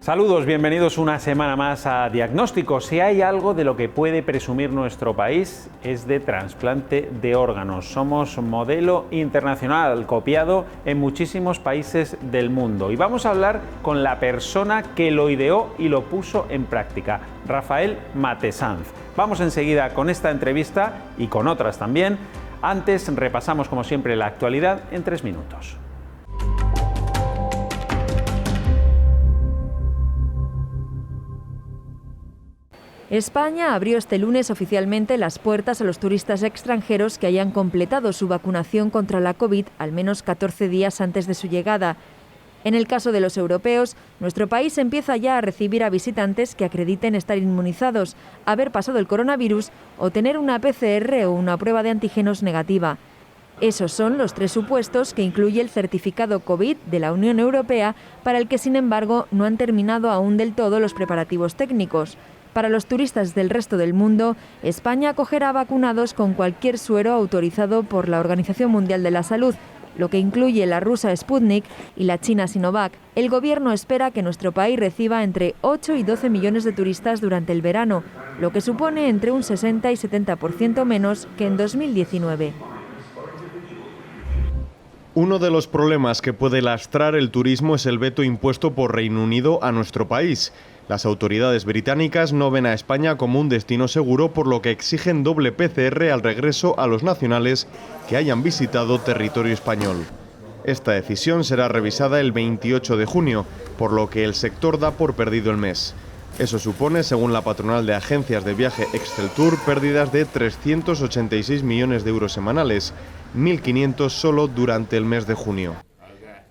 Saludos, bienvenidos una semana más a Diagnóstico. Si hay algo de lo que puede presumir nuestro país es de trasplante de órganos. Somos modelo internacional, copiado en muchísimos países del mundo. Y vamos a hablar con la persona que lo ideó y lo puso en práctica, Rafael Matesanz. Vamos enseguida con esta entrevista y con otras también. Antes repasamos como siempre la actualidad en 3 minutos. España abrió este lunes oficialmente las puertas a los turistas extranjeros que hayan completado su vacunación contra la COVID al menos 14 días antes de su llegada. En el caso de los europeos, nuestro país empieza ya a recibir a visitantes que acrediten estar inmunizados, haber pasado el coronavirus o tener una PCR o una prueba de antígenos negativa. Esos son los 3 supuestos que incluye el certificado COVID de la Unión Europea, para el que, sin embargo, no han terminado aún del todo los preparativos técnicos. Para los turistas del resto del mundo, España acogerá vacunados con cualquier suero autorizado por la Organización Mundial de la Salud, lo que incluye la rusa Sputnik y la china Sinovac. El gobierno espera que nuestro país reciba entre 8 y 12 millones de turistas durante el verano, lo que supone entre un 60 y 70% menos que en 2019. Uno de los problemas que puede lastrar el turismo es el veto impuesto por Reino Unido a nuestro país. Las autoridades británicas no ven a España como un destino seguro, por lo que exigen doble PCR al regreso a los nacionales que hayan visitado territorio español. Esta decisión será revisada el 28 de junio, por lo que el sector da por perdido el mes. Eso supone, según la patronal de agencias de viaje Exceltour, pérdidas de 386 millones de euros semanales, 1.500 solo durante el mes de junio.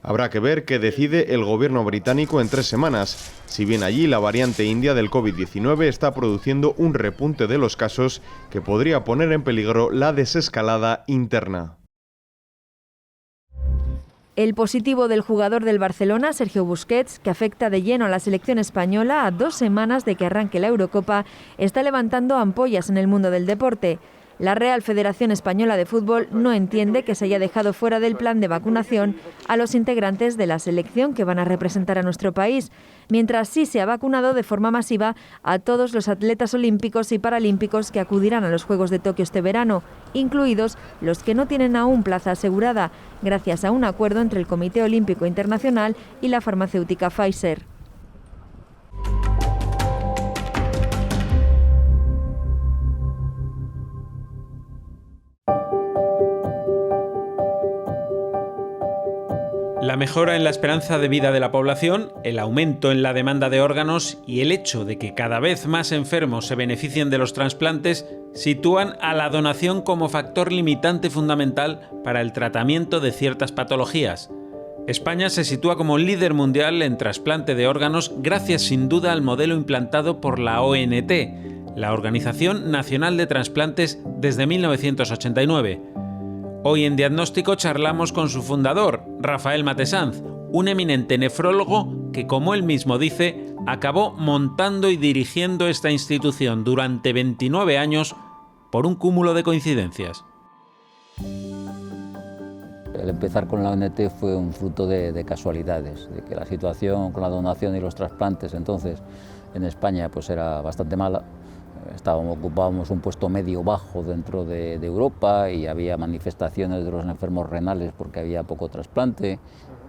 Habrá que ver qué decide el gobierno británico en 3 semanas, si bien allí la variante india del COVID-19 está produciendo un repunte de los casos que podría poner en peligro la desescalada interna. El positivo del jugador del Barcelona, Sergio Busquets, que afecta de lleno a la selección española a 2 semanas de que arranque la Eurocopa, está levantando ampollas en el mundo del deporte. La Real Federación Española de Fútbol no entiende que se haya dejado fuera del plan de vacunación a los integrantes de la selección que van a representar a nuestro país, mientras sí se ha vacunado de forma masiva a todos los atletas olímpicos y paralímpicos que acudirán a los Juegos de Tokio este verano, incluidos los que no tienen aún plaza asegurada, gracias a un acuerdo entre el Comité Olímpico Internacional y la farmacéutica Pfizer. La mejora en la esperanza de vida de la población, el aumento en la demanda de órganos y el hecho de que cada vez más enfermos se beneficien de los trasplantes sitúan a la donación como factor limitante fundamental para el tratamiento de ciertas patologías. España se sitúa como líder mundial en trasplante de órganos gracias sin duda al modelo implantado por la ONT, la Organización Nacional de Trasplantes, desde 1989. Hoy en Diagnóstico charlamos con su fundador, Rafael Matesanz, un eminente nefrólogo que, como él mismo dice, acabó montando y dirigiendo esta institución durante 29 años por un cúmulo de coincidencias. El empezar con la ONT fue un fruto de casualidades, de que la situación con la donación y los trasplantes entonces en España pues era bastante mala. Ocupábamos un puesto medio bajo dentro de Europa y había manifestaciones de los enfermos renales porque había poco trasplante,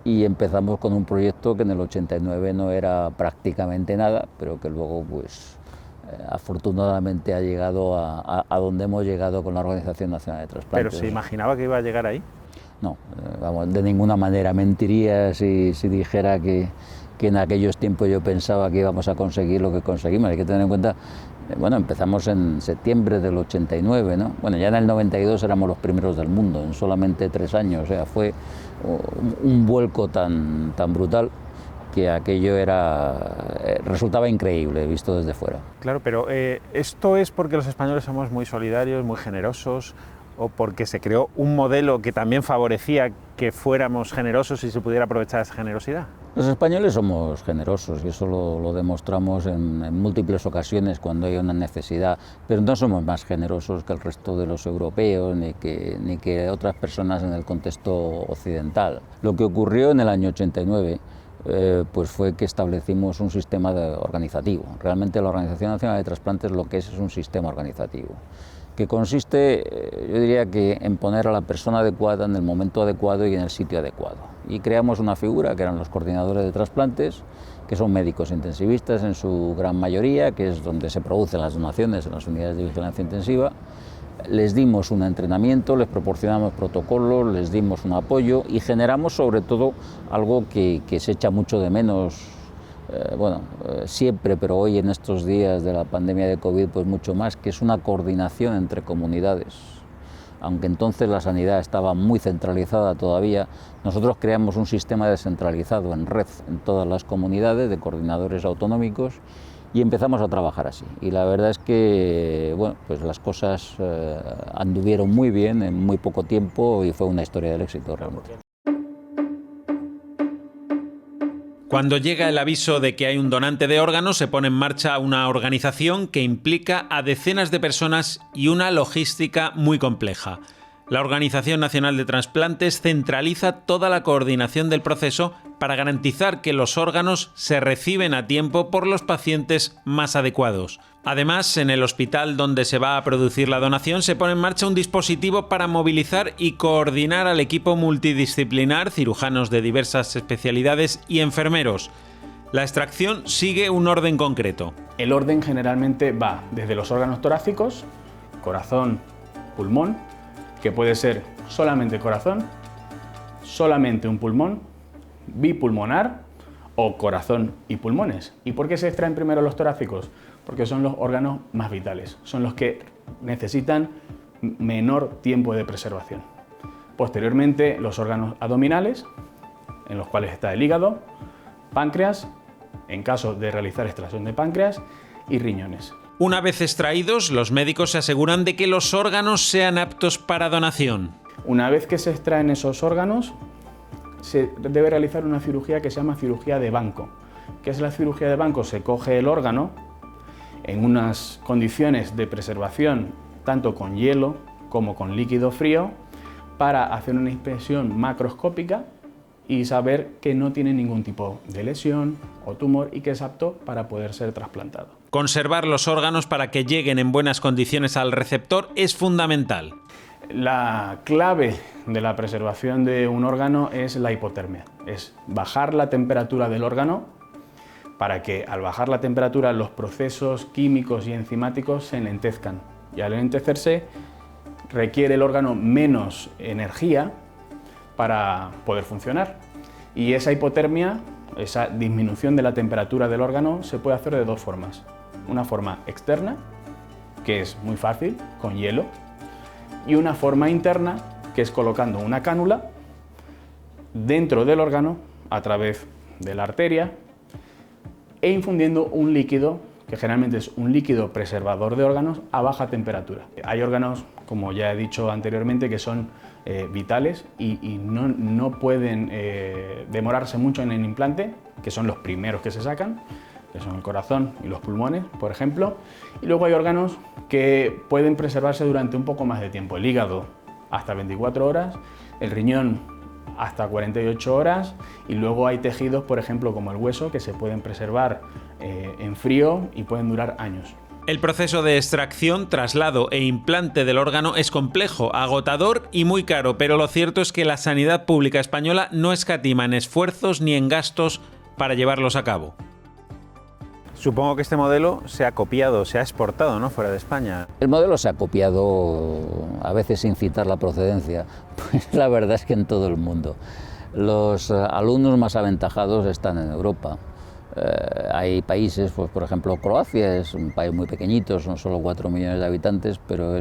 y empezamos con un proyecto que en el 89 no era prácticamente nada, pero que luego pues afortunadamente ha llegado a donde hemos llegado con la Organización Nacional de Trasplantes. ¿Pero se imaginaba que iba a llegar ahí? No, vamos, de ninguna manera. Mentiría si dijera que en aquellos tiempos yo pensaba que íbamos a conseguir lo que conseguimos. Hay que tener en cuenta, bueno, empezamos en septiembre del 89, ¿no? Bueno, ya en el 92 éramos los primeros del mundo, en solamente 3 años. O sea, fue un vuelco tan brutal que aquello resultaba increíble visto desde fuera. Claro, pero ¿esto es porque los españoles somos muy solidarios, muy generosos, o porque se creó un modelo que también favorecía que fuéramos generosos y se pudiera aprovechar esa generosidad? Los españoles somos generosos y eso lo demostramos en múltiples ocasiones cuando hay una necesidad, pero no somos más generosos que el resto de los europeos ni que otras personas en el contexto occidental. Lo que ocurrió en el año 89 pues fue que establecimos un sistema organizativo. Realmente la Organización Nacional de Trasplantes lo que es un sistema organizativo, que consiste, yo diría que en poner a la persona adecuada en el momento adecuado y en el sitio adecuado. Y creamos una figura que eran los coordinadores de trasplantes, que son médicos intensivistas en su gran mayoría, que es donde se producen las donaciones en las unidades de vigilancia intensiva. Les dimos un entrenamiento, les proporcionamos protocolos, les dimos un apoyo y generamos sobre todo algo que se echa mucho de menos, siempre, pero hoy en estos días de la pandemia de COVID pues mucho más, que es una coordinación entre comunidades. Aunque entonces la sanidad estaba muy centralizada todavía, nosotros creamos un sistema descentralizado en red en todas las comunidades de coordinadores autonómicos y empezamos a trabajar así. Y la verdad es que pues las cosas anduvieron muy bien en muy poco tiempo y fue una historia del éxito realmente. Cuando llega el aviso de que hay un donante de órganos, se pone en marcha una organización que implica a decenas de personas y una logística muy compleja. La Organización Nacional de Trasplantes centraliza toda la coordinación del proceso para garantizar que los órganos se reciben a tiempo por los pacientes más adecuados. Además, en el hospital donde se va a producir la donación se pone en marcha un dispositivo para movilizar y coordinar al equipo multidisciplinar, cirujanos de diversas especialidades y enfermeros. La extracción sigue un orden concreto. El orden generalmente va desde los órganos torácicos, corazón, pulmón, que puede ser solamente corazón, solamente un pulmón, bipulmonar o corazón y pulmones. ¿Y por qué se extraen primero los torácicos? Porque son los órganos más vitales, son los que necesitan menor tiempo de preservación. Posteriormente, los órganos abdominales, en los cuales está el hígado, páncreas, en caso de realizar extracción de páncreas, y riñones. Una vez extraídos, los médicos se aseguran de que los órganos sean aptos para donación. Una vez que se extraen esos órganos, se debe realizar una cirugía que se llama cirugía de banco. ¿Qué es la cirugía de banco? Se coge el órgano en unas condiciones de preservación, tanto con hielo como con líquido frío, para hacer una inspección macroscópica y saber que no tiene ningún tipo de lesión o tumor y que es apto para poder ser trasplantado. Conservar los órganos para que lleguen en buenas condiciones al receptor es fundamental. La clave de la preservación de un órgano es la hipotermia, es bajar la temperatura del órgano para que al bajar la temperatura los procesos químicos y enzimáticos se enlentezcan y al enlentecerse requiere el órgano menos energía para poder funcionar y esa hipotermia, esa disminución de la temperatura del órgano se puede hacer de dos formas. Una forma externa, que es muy fácil, con hielo, y una forma interna, que es colocando una cánula dentro del órgano a través de la arteria e infundiendo un líquido, que generalmente es un líquido preservador de órganos a baja temperatura. Hay órganos, como ya he dicho anteriormente, que son vitales y no pueden demorarse mucho en el implante, que son los primeros que se sacan, que son el corazón y los pulmones, por ejemplo, y luego hay órganos que pueden preservarse durante un poco más de tiempo, el hígado hasta 24 horas, el riñón hasta 48 horas y luego hay tejidos, por ejemplo, como el hueso, que se pueden preservar en frío y pueden durar años. El proceso de extracción, traslado e implante del órgano es complejo, agotador y muy caro, pero lo cierto es que la sanidad pública española no escatima en esfuerzos ni en gastos para llevarlos a cabo. Supongo que este modelo se ha copiado, se ha exportado, ¿no?, fuera de España. El modelo se ha copiado, a veces sin citar la procedencia, pues la verdad es que en todo el mundo. Los alumnos más aventajados están en Europa. Hay países, pues por ejemplo Croacia es un país muy pequeñito, son solo 4 millones de habitantes, pero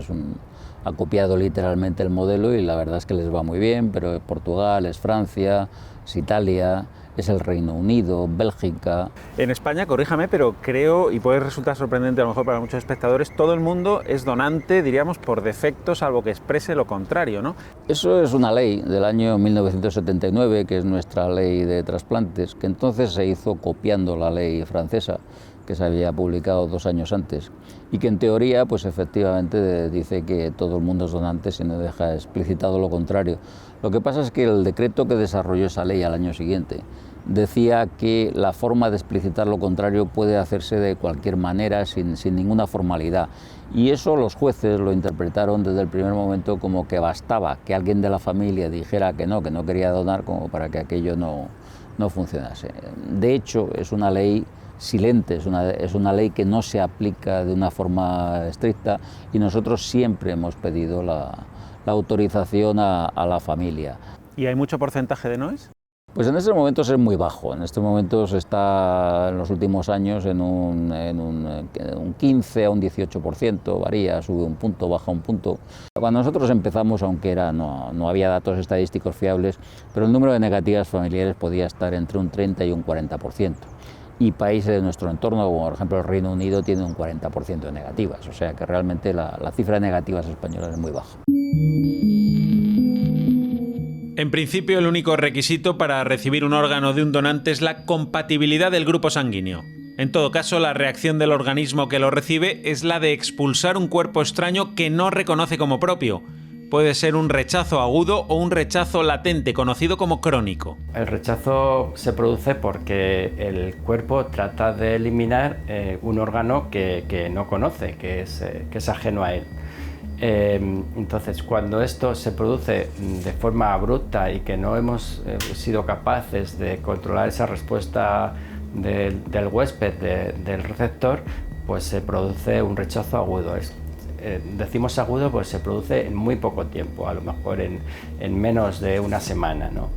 ha copiado literalmente el modelo y la verdad es que les va muy bien, pero Portugal, es Francia, es Italia, es el Reino Unido, Bélgica. En España, corríjame, pero creo, y puede resultar sorprendente a lo mejor para muchos espectadores, todo el mundo es donante, diríamos, por defecto, salvo que exprese lo contrario, ¿no? Eso es una ley del año 1979, que es nuestra ley de trasplantes, que entonces se hizo copiando la ley francesa, que se había publicado 2 años antes, y que en teoría, pues efectivamente dice que todo el mundo es donante si no deja explicitado lo contrario. Lo que pasa es que el decreto que desarrolló esa ley al año siguiente decía que la forma de explicitar lo contrario puede hacerse de cualquier manera, sin ninguna formalidad. Y eso los jueces lo interpretaron desde el primer momento como que bastaba que alguien de la familia dijera que no quería donar, como para que aquello no funcionase. De hecho, es una ley silente, es una ley que no se aplica de una forma estricta, y nosotros siempre hemos pedido la autorización a la familia. ¿Y hay mucho porcentaje de noes? Pues en estos momentos es muy bajo. En estos momentos está en los últimos años en un 15 a un 18%, varía, sube un punto, baja un punto. Cuando nosotros empezamos, aunque no había datos estadísticos fiables, pero el número de negativas familiares podía estar entre un 30 y un 40%. Y países de nuestro entorno, como por ejemplo el Reino Unido, tiene un 40% de negativas. O sea que realmente la cifra de negativas españolas es muy baja. En principio, el único requisito para recibir un órgano de un donante es la compatibilidad del grupo sanguíneo. En todo caso, la reacción del organismo que lo recibe es la de expulsar un cuerpo extraño que no reconoce como propio. Puede ser un rechazo agudo o un rechazo latente, conocido como crónico. El rechazo se produce porque el cuerpo trata de eliminar un órgano que no conoce, que es ajeno a él. Entonces, cuando esto se produce de forma abrupta y que no hemos sido capaces de controlar esa respuesta del huésped, del receptor, pues se produce un rechazo agudo. Decimos agudo, pues se produce en muy poco tiempo, a lo mejor en menos de una semana, ¿no?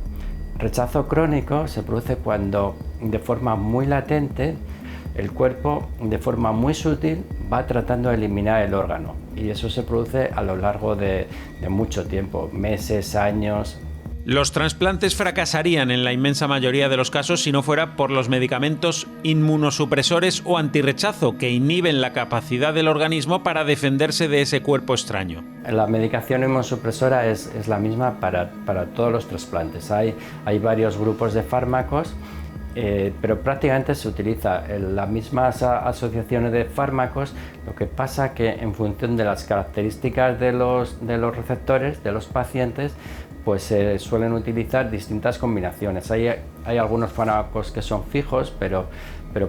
Rechazo crónico se produce cuando, de forma muy latente, el cuerpo, de forma muy sutil, va tratando de eliminar el órgano, y eso se produce a lo largo de mucho tiempo, meses, años. Los trasplantes fracasarían en la inmensa mayoría de los casos si no fuera por los medicamentos inmunosupresores o antirrechazo, que inhiben la capacidad del organismo para defenderse de ese cuerpo extraño. La medicación inmunosupresora es la misma para todos los trasplantes. Hay varios grupos de fármacos, pero prácticamente se utiliza las mismas asociaciones de fármacos. Lo que pasa que en función de las características de los receptores, de los pacientes, pues se suelen utilizar distintas combinaciones. Hay algunos fármacos que son fijos, pero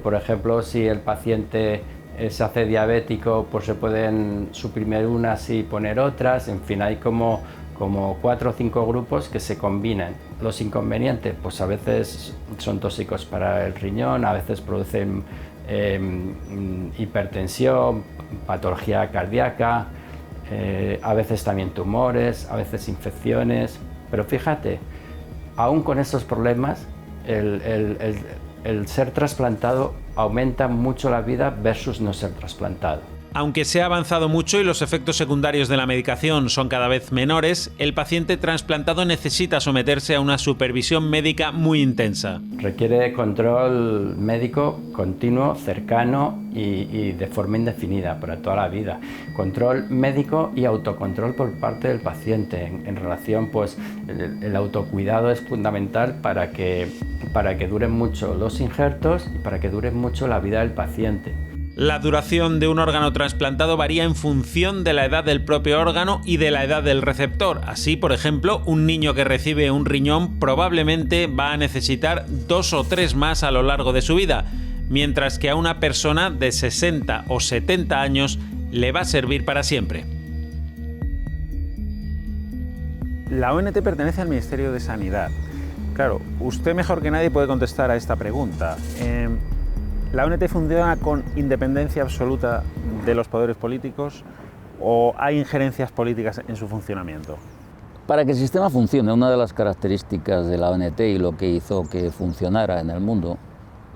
por ejemplo, si el paciente se hace diabético, pues se pueden suprimir unas y poner otras. En fin, hay como 4 o 5 grupos que se combinan. Los inconvenientes, pues a veces son tóxicos para el riñón, a veces producen hipertensión, patología cardíaca, a veces también tumores, a veces infecciones. Pero fíjate, aún con estos problemas, el ser trasplantado aumenta mucho la vida versus no ser trasplantado. Aunque se ha avanzado mucho y los efectos secundarios de la medicación son cada vez menores, el paciente trasplantado necesita someterse a una supervisión médica muy intensa. Requiere control médico continuo, cercano y de forma indefinida para toda la vida. Control médico y autocontrol por parte del paciente. En relación, pues el autocuidado es fundamental para que duren mucho los injertos y para que dure mucho la vida del paciente. La duración de un órgano trasplantado varía en función de la edad del propio órgano y de la edad del receptor. Así, por ejemplo, un niño que recibe un riñón probablemente va a necesitar 2 o 3 más a lo largo de su vida, mientras que a una persona de 60 o 70 años le va a servir para siempre. La ONT pertenece al Ministerio de Sanidad. Claro, usted mejor que nadie puede contestar a esta pregunta. ¿La ONT funciona con independencia absoluta de los poderes políticos o hay injerencias políticas en su funcionamiento? Para que el sistema funcione, una de las características de la ONT y lo que hizo que funcionara en el mundo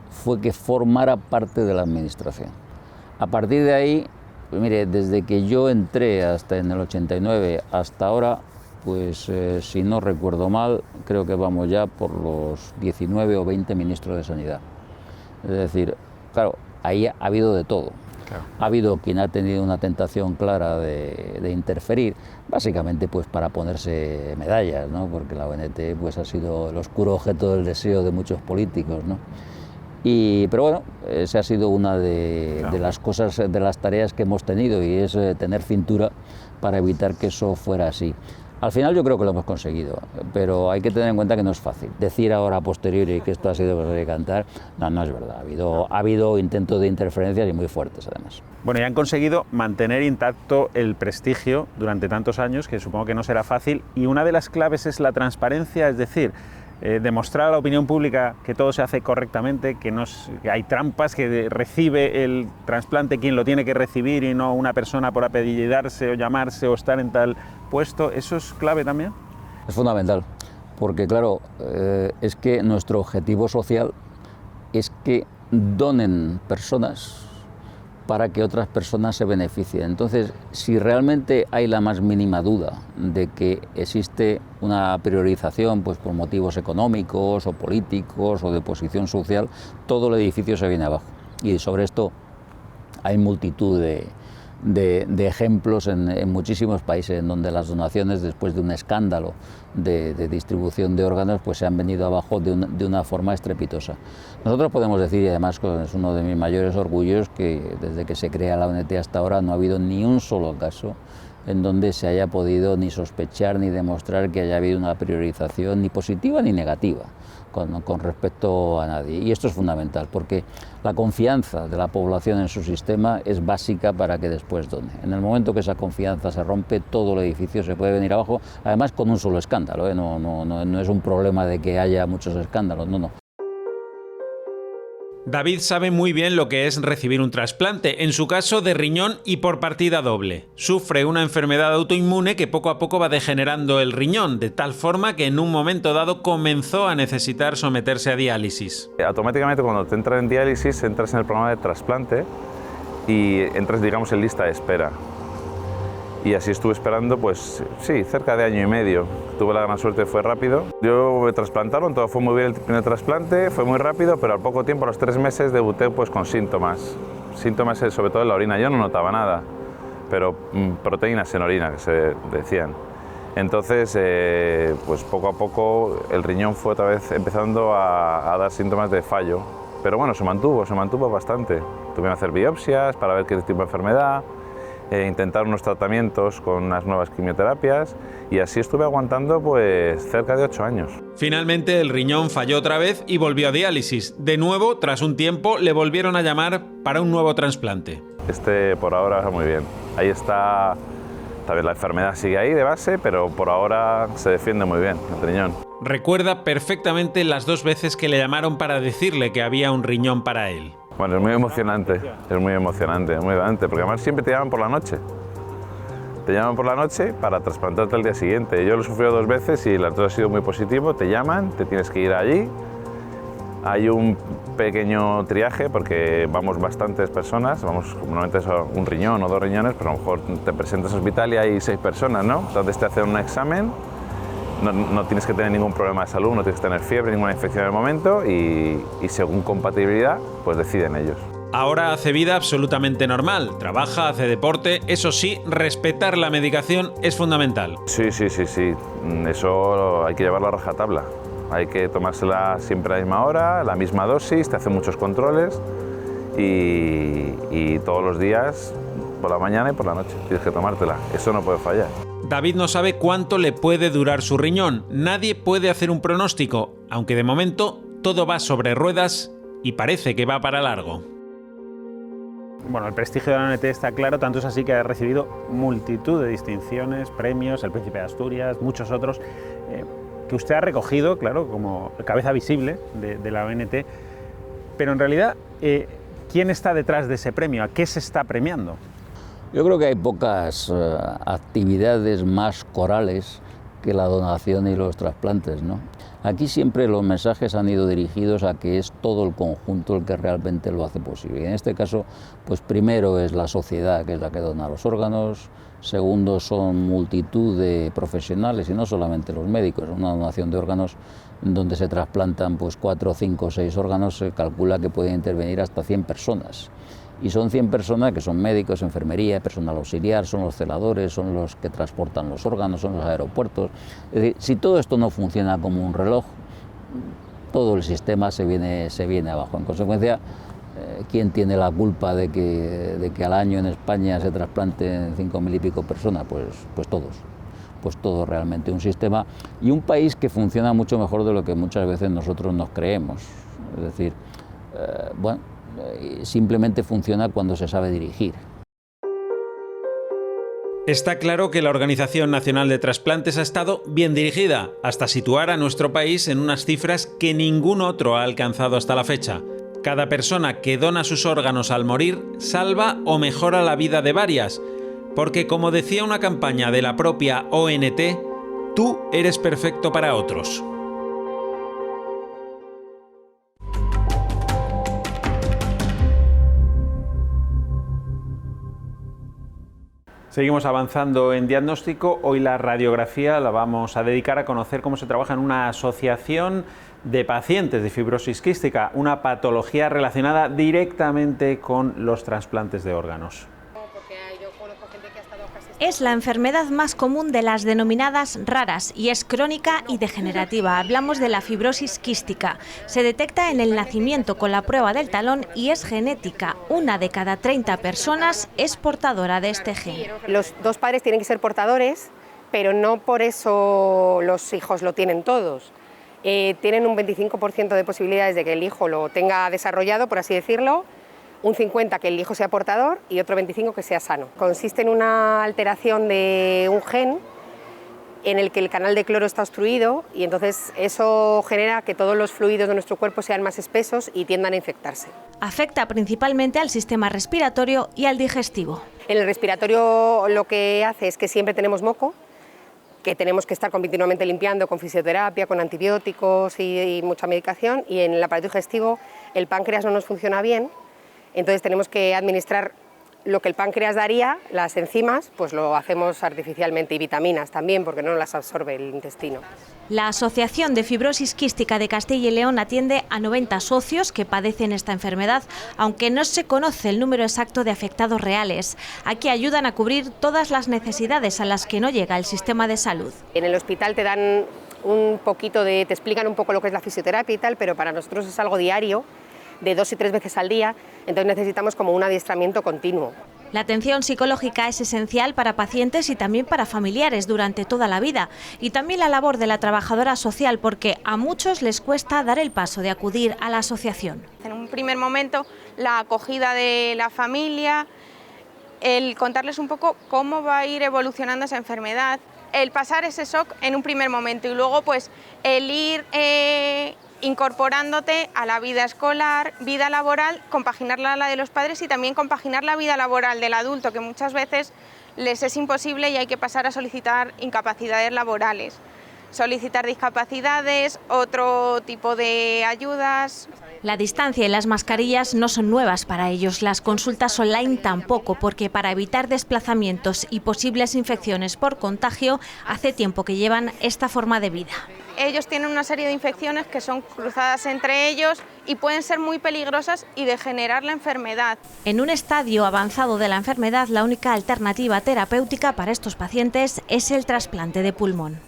fue que formara parte de la administración. A partir de ahí, pues mire, desde que yo entré hasta en el 89 hasta ahora, pues si no recuerdo mal, creo que vamos ya por los 19 o 20 ministros de Sanidad. Es decir, claro, ahí ha habido de todo. Claro. Ha habido quien ha tenido una tentación clara de interferir, básicamente pues para ponerse medallas, ¿no? Porque la ONT pues ha sido el oscuro objeto del deseo de muchos políticos, ¿no? Pero bueno, esa ha sido una de las cosas, de las tareas que hemos tenido, y es tener cintura para evitar que eso fuera así. Al final yo creo que lo hemos conseguido, pero hay que tener en cuenta que no es fácil. Decir ahora a posteriori que esto ha sido cosa de cantar, no es verdad. Ha habido intentos de interferencias y muy fuertes además. Bueno, y han conseguido mantener intacto el prestigio durante tantos años, que supongo que no será fácil, y una de las claves es la transparencia, es decir, demostrar a la opinión pública que todo se hace correctamente, que hay trampas, que recibe el trasplante quien lo tiene que recibir y no una persona por apellidarse o llamarse o estar en tal puesto. ¿Eso es clave también? Es fundamental, porque claro, es que nuestro objetivo social es que donen personas para que otras personas se beneficien. Entonces, si realmente hay la más mínima duda de que existe una priorización pues, por motivos económicos o políticos o de posición social, todo el edificio se viene abajo. Y sobre esto hay multitud de ejemplos en muchísimos países en donde las donaciones, después de un escándalo de distribución de órganos, pues se han venido abajo de una forma estrepitosa. Nosotros podemos decir, y además es uno de mis mayores orgullos, que desde que se crea la ONT hasta ahora no ha habido ni un solo caso en donde se haya podido ni sospechar ni demostrar que haya habido una priorización ni positiva ni negativa con respecto a nadie. Y esto es fundamental porque la confianza de la población en su sistema es básica para que después done. En el momento que esa confianza se rompe, todo el edificio se puede venir abajo, además con un solo escándalo, no es un problema de que haya muchos escándalos, no. David sabe muy bien lo que es recibir un trasplante, en su caso de riñón y por partida doble. Sufre una enfermedad autoinmune que poco a poco va degenerando el riñón, de tal forma que en un momento dado comenzó a necesitar someterse a diálisis. Automáticamente cuando te entras en diálisis, entras en el programa de trasplante y entras, digamos, en lista de espera. Y así estuve esperando, pues sí, cerca de año y medio. Tuve la gran suerte, fue rápido. Yo me trasplantaron, todo fue muy bien el primer trasplante, fue muy rápido, pero al poco tiempo, a los 3 meses, debuté pues con síntomas. Síntomas sobre todo en la orina, yo no notaba nada, pero proteínas en orina, que se decían. Entonces, pues poco a poco el riñón fue otra vez empezando a dar síntomas de fallo. Pero bueno, se mantuvo bastante. Tuvieron que hacer biopsias para ver qué tipo de enfermedad. Intentar unos tratamientos con unas nuevas quimioterapias y así estuve aguantando pues cerca de 8 años. Finalmente el riñón falló otra vez y volvió a diálisis. De nuevo, tras un tiempo, le volvieron a llamar para un nuevo trasplante. Por ahora va muy bien. Ahí está, tal vez la enfermedad sigue ahí de base, pero por ahora se defiende muy bien el riñón. Recuerda perfectamente las 2 veces que le llamaron para decirle que había un riñón para él. Bueno, es muy emocionante, porque además siempre te llaman por la noche. Te llaman por la noche para trasplantarte al día siguiente. Yo lo he sufrido 2 veces y las 2 ha sido muy positivo. Te llaman, te tienes que ir allí. Hay un pequeño triaje porque vamos bastantes personas, normalmente es un riñón o 2 riñones, pero a lo mejor te presentas al hospital y hay 6 personas, ¿no? Entonces te hacen un examen. No tienes que tener ningún problema de salud, no tienes que tener fiebre, ninguna infección en el momento y según compatibilidad, pues deciden ellos. Ahora hace vida absolutamente normal, trabaja, hace deporte, eso sí, respetar la medicación es fundamental. Sí, eso hay que llevarlo a rajatabla, hay que tomársela siempre a la misma hora, la misma dosis, te hacen muchos controles y todos los días, por la mañana y por la noche, tienes que tomártela, eso no puede fallar. David no sabe cuánto le puede durar su riñón. Nadie puede hacer un pronóstico, aunque de momento todo va sobre ruedas y parece que va para largo. Bueno, el prestigio de la ONT está claro, tanto es así que ha recibido multitud de distinciones, premios, el Príncipe de Asturias, muchos otros, que usted ha recogido, claro, como cabeza visible de la ONT. Pero en realidad, ¿quién está detrás de ese premio? ¿A qué se está premiando? Yo creo que hay pocas actividades más corales que la donación y los trasplantes, ¿no? Aquí siempre los mensajes han ido dirigidos a que es todo el conjunto el que realmente lo hace posible. Y en este caso, pues primero es la sociedad, que es la que dona los órganos. Segundo, son multitud de profesionales y no solamente los médicos. Una donación de órganos donde se trasplantan pues 4, 5, 6 órganos, se calcula que pueden intervenir hasta 100 personas. Y son 100 personas que son médicos, enfermería, personal auxiliar, son los celadores, son los que transportan los órganos, son los aeropuertos. Es decir, si todo esto no funciona como un reloj, todo el sistema se viene abajo. En consecuencia, ¿quién tiene la culpa de que al año en España se trasplanten 5.000 y pico personas? Pues todos. pues todo realmente un sistema y un país que funciona mucho mejor de lo que muchas veces nosotros nos creemos. Es decir, simplemente funciona cuando se sabe dirigir. Está claro que la Organización Nacional de Trasplantes ha estado bien dirigida, hasta situar a nuestro país en unas cifras que ningún otro ha alcanzado hasta la fecha. Cada persona que dona sus órganos al morir salva o mejora la vida de varias, porque como decía una campaña de la propia ONT, tú eres perfecto para otros. Seguimos avanzando en diagnóstico. Hoy la radiografía la vamos a dedicar a conocer cómo se trabaja en una asociación de pacientes de fibrosis quística, una patología relacionada directamente con los trasplantes de órganos. Es la enfermedad más común de las denominadas raras y es crónica y degenerativa. Hablamos de la fibrosis quística. Se detecta en el nacimiento con la prueba del talón y es genética. 1 de cada 30 personas es portadora de este gen. Los dos padres tienen que ser portadores, pero no por eso los hijos lo tienen todos. Tienen un 25% de posibilidades de que el hijo lo tenga desarrollado, por así decirlo, un 50% que el hijo sea portador y otro 25% que sea sano. Consiste en una alteración de un gen en el que el canal de cloro está obstruido y entonces eso genera que todos los fluidos de nuestro cuerpo sean más espesos y tiendan a infectarse. Afecta principalmente al sistema respiratorio y al digestivo. En el respiratorio lo que hace es que siempre tenemos moco, que tenemos que estar continuamente limpiando con fisioterapia, con antibióticos y mucha medicación, y en el aparato digestivo el páncreas no nos funciona bien. Entonces tenemos que administrar lo que el páncreas daría, las enzimas, pues lo hacemos artificialmente, y vitaminas también, porque no las absorbe el intestino. La Asociación de Fibrosis Quística de Castilla y León atiende a 90 socios que padecen esta enfermedad, aunque no se conoce el número exacto de afectados reales. Aquí ayudan a cubrir todas las necesidades a las que no llega el sistema de salud. En el hospital te dan te explican un poco lo que es la fisioterapia y tal, pero para nosotros es algo diario, de 2 y 3 veces al día, entonces necesitamos como un adiestramiento continuo. La atención psicológica es esencial para pacientes y también para familiares durante toda la vida, y también la labor de la trabajadora social, porque a muchos les cuesta dar el paso de acudir a la asociación. En un primer momento, la acogida de la familia, el contarles un poco cómo va a ir evolucionando esa enfermedad, el pasar ese shock en un primer momento y luego pues el ir incorporándote a la vida escolar, vida laboral, compaginarla a la de los padres y también compaginar la vida laboral del adulto, que muchas veces les es imposible y hay que pasar a solicitar incapacidades laborales, solicitar discapacidades, otro tipo de ayudas. La distancia y las mascarillas no son nuevas para ellos, las consultas online tampoco, porque para evitar desplazamientos y posibles infecciones por contagio, hace tiempo que llevan esta forma de vida. Ellos tienen una serie de infecciones que son cruzadas entre ellos y pueden ser muy peligrosas y degenerar la enfermedad. En un estadio avanzado de la enfermedad, la única alternativa terapéutica para estos pacientes es el trasplante de pulmón.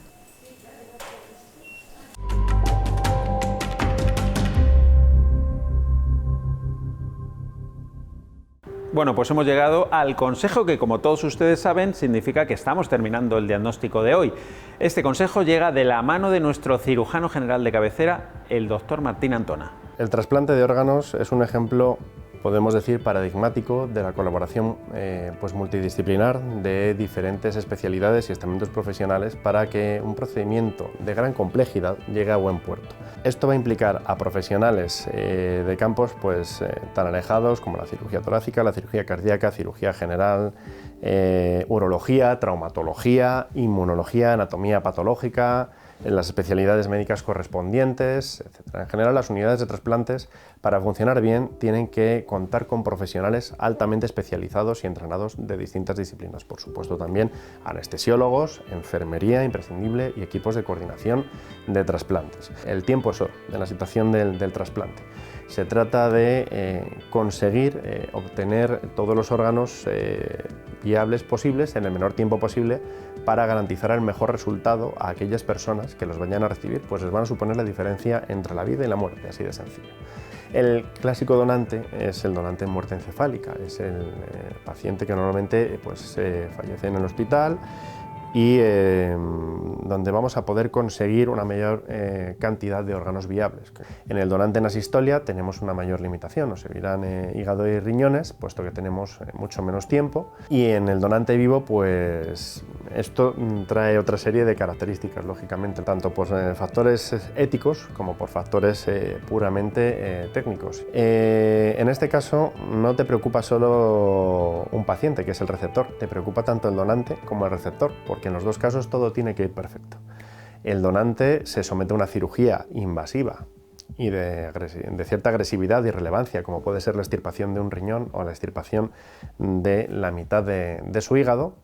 Bueno, pues hemos llegado al consejo que, como todos ustedes saben, significa que estamos terminando el diagnóstico de hoy. Este consejo llega de la mano de nuestro cirujano general de cabecera, el doctor Martín Antona. El trasplante de órganos es un ejemplo, podemos decir, paradigmático de la colaboración multidisciplinar de diferentes especialidades y estamentos profesionales para que un procedimiento de gran complejidad llegue a buen puerto. Esto va a implicar a profesionales de campos tan alejados como la cirugía torácica, la cirugía cardíaca, cirugía general, urología, traumatología, inmunología, anatomía patológica, en las especialidades médicas correspondientes, etc. En general, las unidades de trasplantes, para funcionar bien, tienen que contar con profesionales altamente especializados y entrenados de distintas disciplinas. Por supuesto, también anestesiólogos, enfermería imprescindible y equipos de coordinación de trasplantes. El tiempo es oro en la situación del trasplante. Se trata de conseguir obtener todos los órganos viables posibles en el menor tiempo posible para garantizar el mejor resultado a aquellas personas que los vayan a recibir, pues les van a suponer la diferencia entre la vida y la muerte, así de sencillo. El clásico donante es el donante en muerte encefálica, es el paciente que normalmente fallece en el hospital y donde vamos a poder conseguir una mayor cantidad de órganos viables. En el donante en asistolia tenemos una mayor limitación, nos servirán hígado y riñones, puesto que tenemos mucho menos tiempo, y en el donante vivo pues esto trae otra serie de características, lógicamente, tanto por factores éticos como por factores puramente técnicos. En este caso no te preocupa solo un paciente, que es el receptor, te preocupa tanto el donante como el receptor, porque en los dos casos todo tiene que ir perfecto. El donante se somete a una cirugía invasiva y de cierta agresividad y relevancia, como puede ser la extirpación de un riñón o la extirpación de la mitad de su hígado,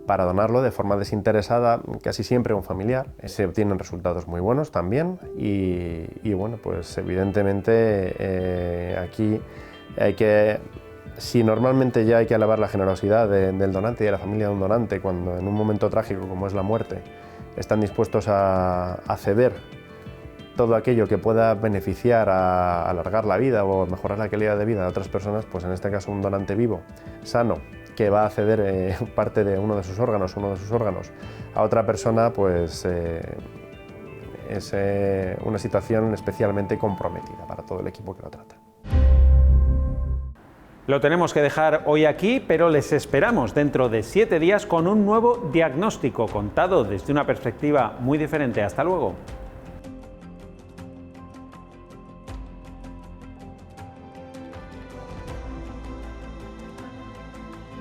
para donarlo de forma desinteresada, casi siempre a un familiar. Se obtienen resultados muy buenos también y bueno, pues evidentemente aquí hay que... Si normalmente ya hay que alabar la generosidad del donante y de la familia de un donante, cuando en un momento trágico como es la muerte están dispuestos a ceder todo aquello que pueda beneficiar a alargar la vida o mejorar la calidad de vida de otras personas, pues en este caso un donante vivo, sano, que va a ceder parte de uno de sus órganos a otra persona, pues es una situación especialmente comprometida para todo el equipo que lo trata. Lo tenemos que dejar hoy aquí, pero les esperamos dentro de 7 días con un nuevo diagnóstico contado desde una perspectiva muy diferente. Hasta luego.